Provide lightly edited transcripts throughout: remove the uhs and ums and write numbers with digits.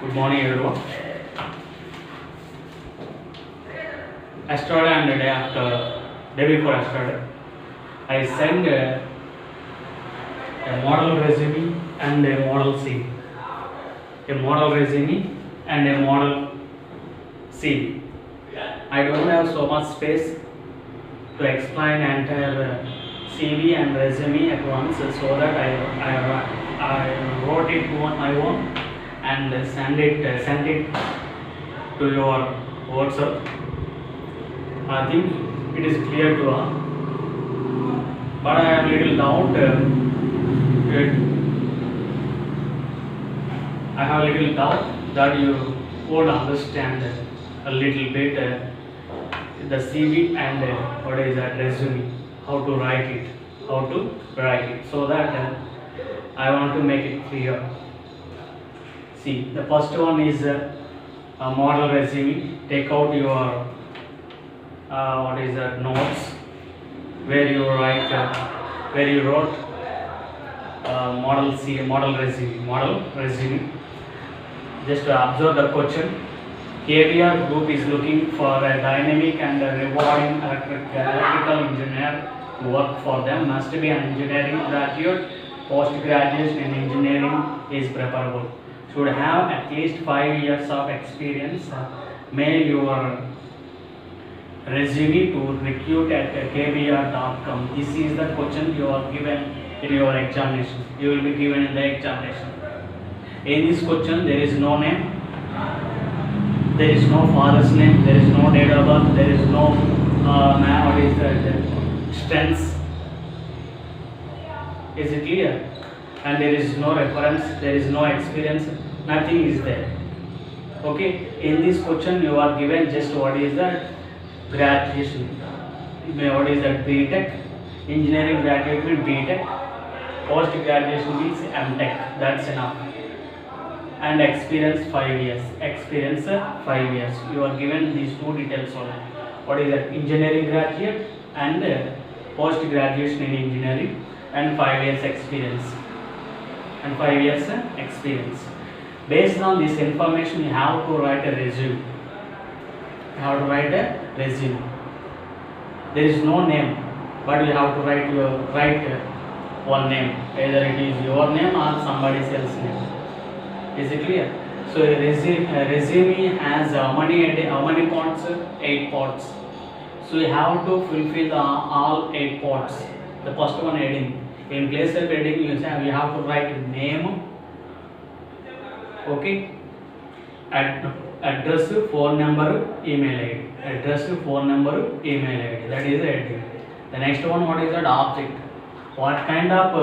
Good morning, everyone. Yesterday and the day before yesterday, I sent a model resume and a model CV. A model resume and a model CV. I don't have so much space to explain entire CV and resume at once, so that I wrote it on my own and send it to your WhatsApp. I think it is clear to all, but I have little doubt. I have little doubt that you would understand a little bit the CV and what is that resume, how to write it, so that I want to make it clear. See, the first one is a model resume. Take out your notes where you wrote model resume. Just observe the question. KBR Group is looking for a dynamic and a rewarding electrical engineer to work for them. Must be an engineering graduate. Post-graduation in engineering is preferable. Should have at least 5 years of experience. Mail your resume to recruit at kbr.com. This is the question you are given in your examination. You will be given in the examination. In this question, there is no name, there is no father's name, there is no date of birth, there is no strengths. Is it clear? And there is no reference, there is no experience, nothing is there. Okay, in this question you are given just what is that graduation, what is that BTech, engineering graduate means BTech, post graduation means MTech, that's enough. And experience 5 years, you are given these two details only. What is that engineering graduate and post graduation in engineering and 5 years experience. Based on this information, you have to write a resume. There is no name, but you have to write one name. Either it is your name or somebody else's name. Is it clear? So a resume has how many parts? 8 parts. So you have to fulfill all 8 parts. The first one, heading. In place of heading, you have to write name, okay, address, phone number, email ID. That is the heading. The next one, what is that object? What kind of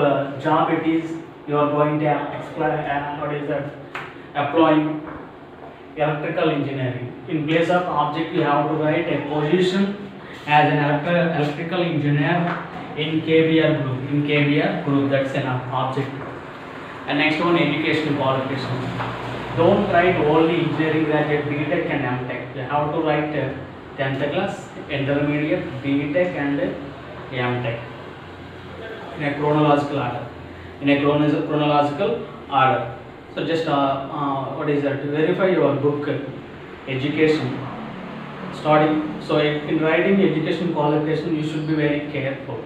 job it is you are going to explain? What is that? Applying electrical engineering. In place of object, you have to write a position as an electrical engineer in KBR Group. That's enough object. And next one, educational qualification. Don't write only engineering graduate, BTech and MTech. You have to write 10th class, intermediate, BTech and MTech in a chronological order. So just verify your book education starting. So in writing education qualification, you should be very careful.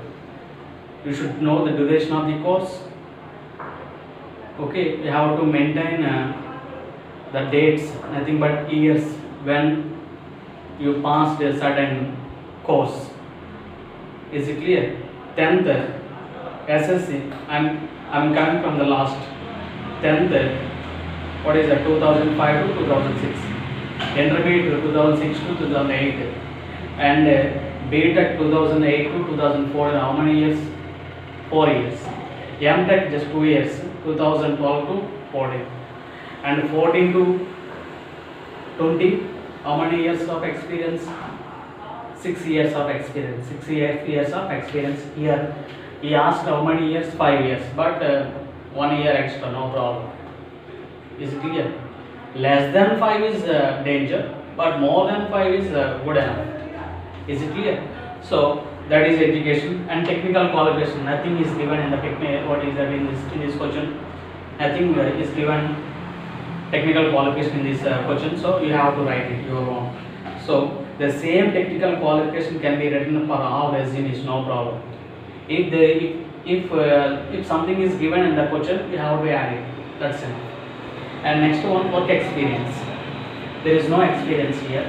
You should know the duration of the course. Okay, you have to maintain the dates, nothing but years when you passed a certain course. Is it clear? 10th SSC. I'm coming from the last. 10th, what is that? 2005 to 2006. Intermediate 2006 to 2008, and BTech 2008 to 2004. How many years? 4 years. MTech just 2 years, 2012 to 14, and 14 to 20. How many years of experience? 6 years of experience. 6 years of experience. Here he asked how many years? 5 years, but 1 year extra, no problem. Is it clear? Less than 5 is danger, but more than 5 is good enough. Is it clear? So that is education and technical qualification. Nothing is given in the what is that in this question? Nothing is given technical qualification in this question, so you have to write it your own. So the same technical qualification can be written for all resumes, no problem. If something is given in the question, you have to add it. That's enough. And next one, work experience. There is no experience here,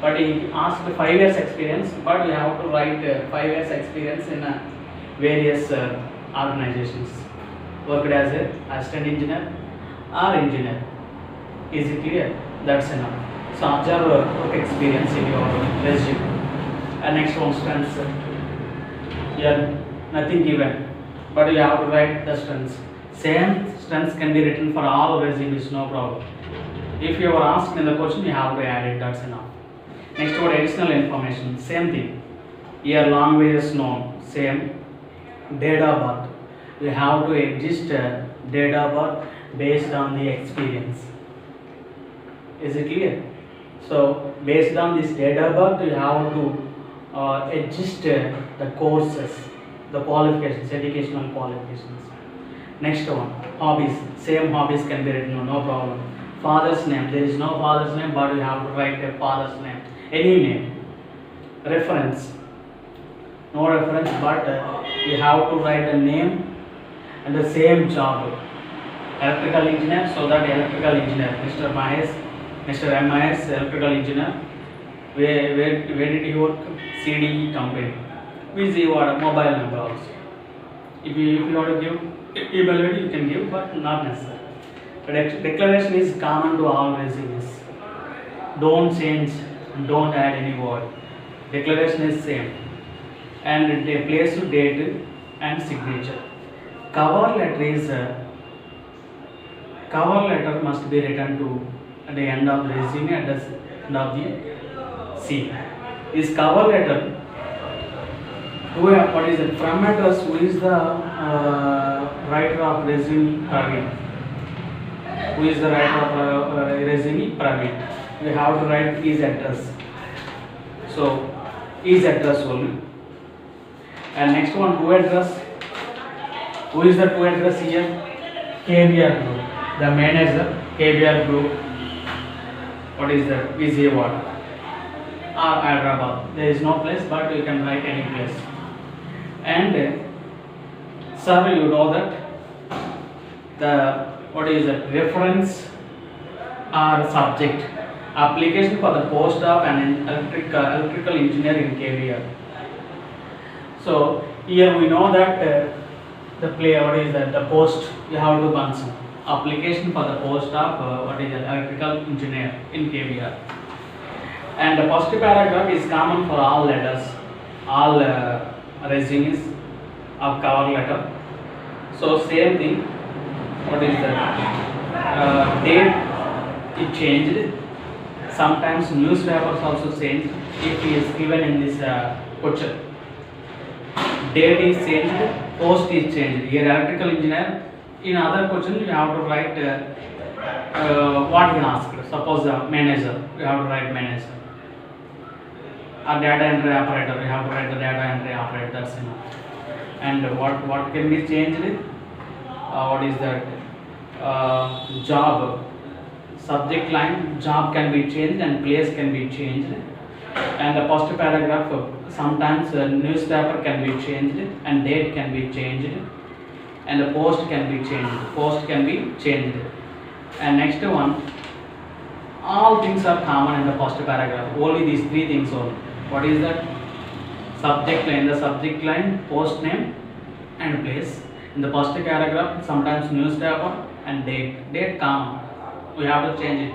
but he asked 5 years experience, but you have to write 5 years experience in various organizations. Worked as a assistant engineer or engineer. Is it clear? That's enough. So observe work experience in your resume. And next one, strengths. Here nothing given, but you have to write the strengths. Same strengths can be written for all resumes, no problem. If you are asked in the question, you have to add it. That's enough. Next one, additional information. Same thing. Year, languages known. Same. Date of birth. You have to register date of birth based on the experience. Is it clear? So based on this date of birth, you have to adjust the courses, the qualifications, educational qualifications. Next one, hobbies. Same hobbies can be written, no problem. Father's name. There is no father's name, but you have to write a father's name. Any name. Reference. No reference, but you have to write a name and the same job. Electrical engineer, so that electrical engineer, Mr. Mahesh, Mr. M.I.S. electrical engineer. Where did he work? CDE company. Vijayawada, mobile number also. If you want to give email ID, you can give, but not necessary. But declaration is common to all resumes. Don't change, don't add any word. Declaration is same. And they place date and signature. Cover letter must be written to at the end of the resume, at the end of the C. This cover letter, what is it? From address, who is the writer of resume? Praveen. Who is the writer of resume? Praveen. We have to write his address. So, his address only. And next one, to address. Who is the to address here? KBR Group. The manager, KBR Group. What is that? Vijayawada or Hyderabad. There is no place, but you can write any place. And sir, you know that the reference or subject application for the post of an electrical engineer in KBR. So here we know that the post you have to mention application for the post of electrical engineer in KBR. And the first paragraph is common for all letters, all resumes of cover letter. So same thing. What is that? Date it changed. Sometimes newspapers also change if it is given in this question. Date is changed, post is changed. Here electrical engineer. In other question you have to write what he asked. Suppose the manager, you have to write manager. A data entry operator, you have to write the data entry operator. That's enough. And what can be changed? What is that? Job. Subject line, job can be changed and place can be changed. And the first paragraph, sometimes newspaper can be changed and date can be changed. And the post can be changed. Post can be changed. And next one, all things are common in the first paragraph. Only these three things only. What is that? Subject line. The subject line, post name and place. In the first paragraph, sometimes newspaper and date. Date common. We have to change it.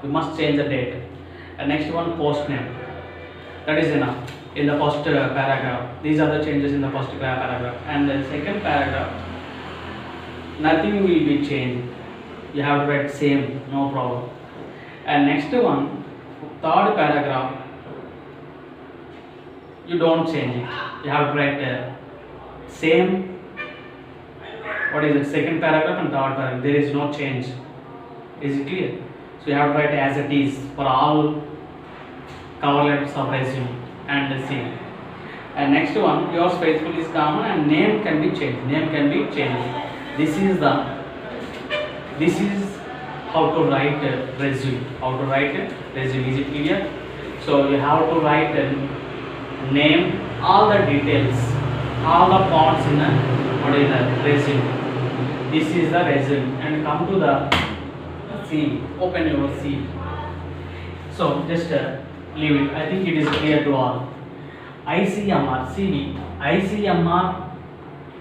We must change the date. And next one, post name. That is enough. In the first paragraph. These are the changes in the first paragraph. And the second paragraph, nothing will be changed. You have to write same, no problem. And next one, third paragraph, you don't change it. You have to write same. What is it? Second paragraph and third paragraph. There is no change. Is it clear? So you have to write as it is for all cover letters of resume and the same. And next one, yours faithful is common and name can be changed. Name can be changed. This is how to write resume. How to write resume. Is it clear? So you have to write name, all the details, all the points in the resume. This is the resume. And come to the CV. Open your CV. So just leave it. I think it is clear to all. ICMR CV. ICMR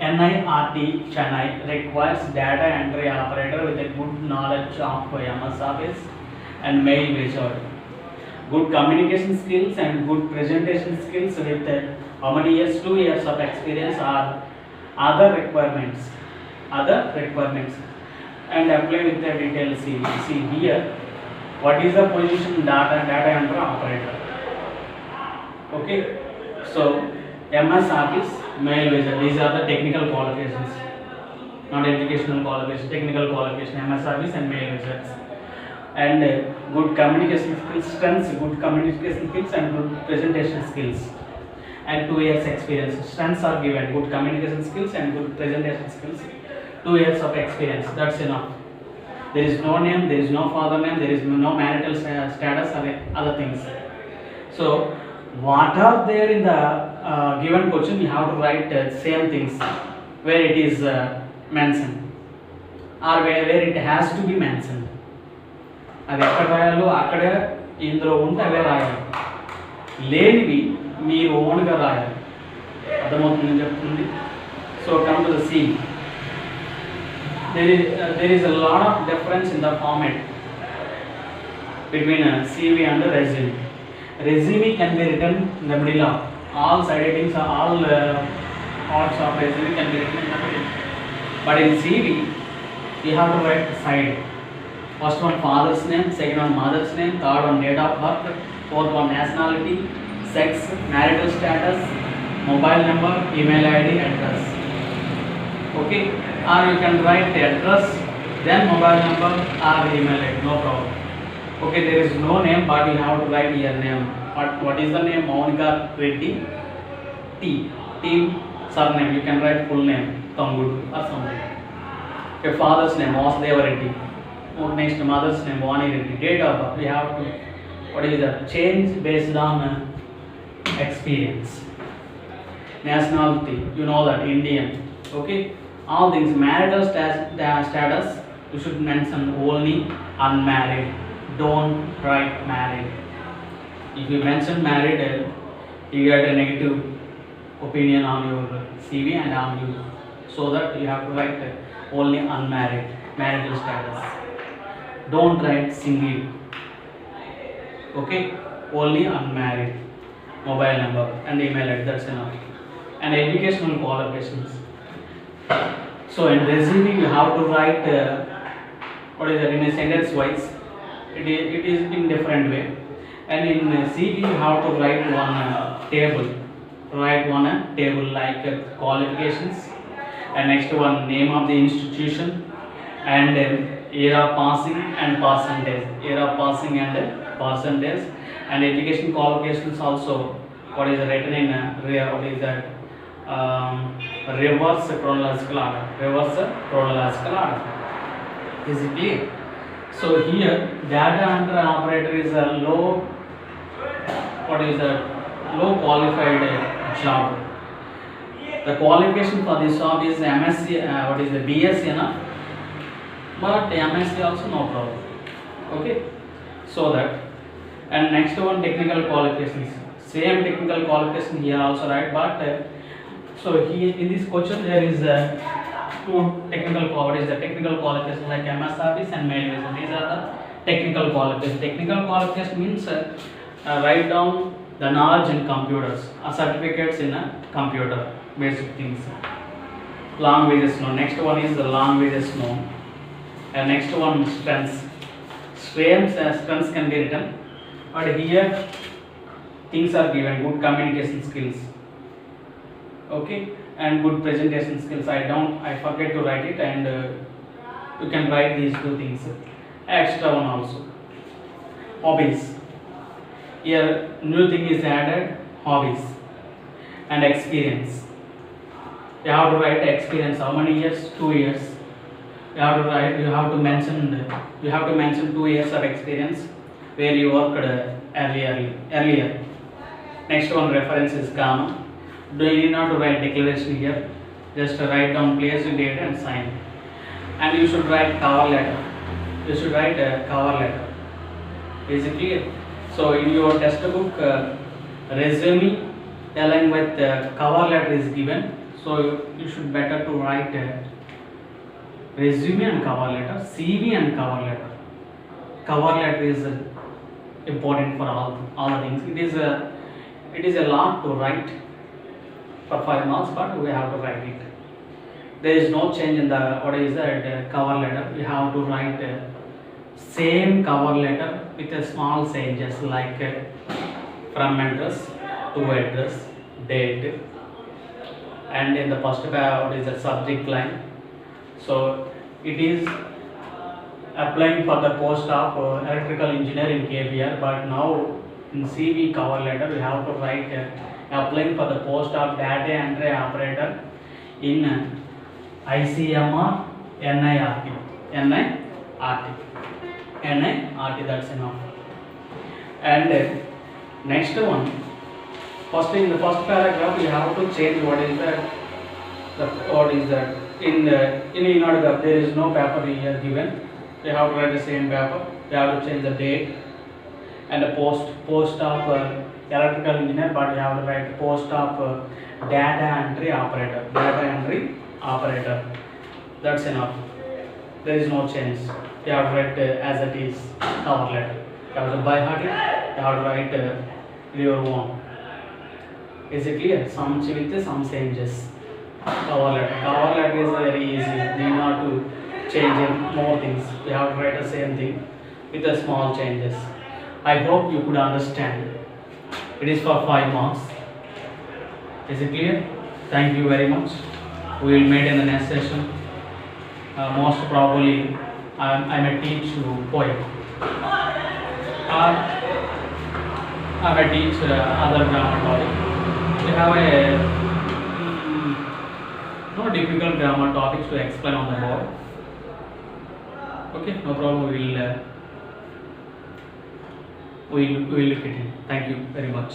NIRT Chennai requires data entry operator with a good knowledge of MS Office and mail wizard, good communication skills and good presentation skills with how many years? 2 years of experience are other requirements. And apply with the detailed CV. See here, what is the position? Data entry operator. Okay, so MS Office, mail wizard, these are the technical qualifications, not educational qualifications, technical qualification, MS Office and mail wizards. And good communication skills, strengths, good communication skills and good presentation skills. And 2 years experience. Strengths are given, good communication skills and good presentation skills. 2 years of experience, that's enough. There is no name, there is no father name, there is no marital status or other things. So what are there in the given question, you have to write same things where it is mentioned or where it has to be mentioned. అది ఎక్కడ రాయాలో అక్కడే ఇందులో ఉంటే అవే రాయాలి, లేనివి మీరు ఓన్గా రాయాలి. అర్థమవుతుంది నేను చెప్తుంది. So come to the C. there is a lot of difference in the format between CV and resume. Resume can be written in the middle of all side headings, all parts of resume can be written in the middle. But in CV, you have to write side. First one father's name, second one mother's name, third one date of birth, fourth one nationality, sex, marital status, mobile number, email ID, address. Okay, or you can write the address, then mobile number or email ID, no problem. Okay, there is no name, but you have to write your name. What is the name? Monica Reddy. T surname. You can write full name, Tangudu or something. Okay, father's name Vasudeva Reddy. Next, mother's name Vani Reddy. Date of birth. We have to, what is that? Change based on experience. Nationality. You know that Indian. Okay, all things. Marital status. You should mention only unmarried. Don't write married. If you mention married, you get a negative opinion on your CV and on you. So that you have to write only unmarried, marital status. Don't write single. Okay, only unmarried, mobile number and email address, that's enough. And educational qualifications. So in resume you have to write what is that, in a sentence wise. It is in different way. And in CV you have to write one table. Write one table like qualifications, and next one name of the institution, and year of passing and percentage. Year of passing and percentage. And education qualifications also. What is written in what is that? Reverse chronological order. Reverse chronological order. Is it clear? So here data entry operator is a low qualified job. The qualification for this job is MSc, what is the BSc enough, but MSc also no problem. Okay, so that. And next one, technical qualifications. Same technical qualification here also, right? But so here in this question there is two technical qualifications. The technical qualifications like MS Office and mail wizard. These are the technical qualifications. Technical qualification means write down the knowledge in computers, certificates in a computer, basic things. Languages known. Next one is the languages known. And next one, strengths. Strengths can be written, but here things are given. Good communication skills. Okay, and good presentation skills. I forget to write it, and you can write these two things. Extra one also. Hobbies. Here new thing is added, hobbies and experience. You have to write experience. How many years? 2 years. You have to write. You have to mention 2 years of experience where you worked earlier. Next one, reference is comma. Do you need not to write declaration here? Just write down place, date, and sign. And you should write cover letter. You should write a cover letter. Is it clear? So in your textbook, resume along with cover letter is given. So you should better to write resume and cover letter, CV and cover letter. Cover letter is important for all the things. It is a lot to write for 5 marks, but we have to write it. There is no change in the cover letter. You have to write same cover letter with a small changes like from address to address, date, and in the first what is the subject line. So it is applying for the post of electrical engineer in KBR, but now in CV cover letter we have to write applying for the post of data entry operator in ICMR NIRT. That's enough. And next one, first in the first paragraph you have to change what is that in order there is no paper here given. You have to write the same paper. You have to change the date and the post of electrical engineer, but you have to write post of data entry operator. That's enough. There is no change. You have to write as it is cover letter. You have to by heart it. You have to write your own. Is it clear? Some with some changes. Cover letter is very easy. You need not to change more things. You have to write the same thing with the small changes. I hope you could understand. It is for 5 marks. Is it clear? Thank you very much. We will meet in the next session. Most probably, I may teach you poem. I may teach other grammar topic. We have a no difficult grammar topics to explain on the board. Okay, no problem. We will look at it. Thank you very much.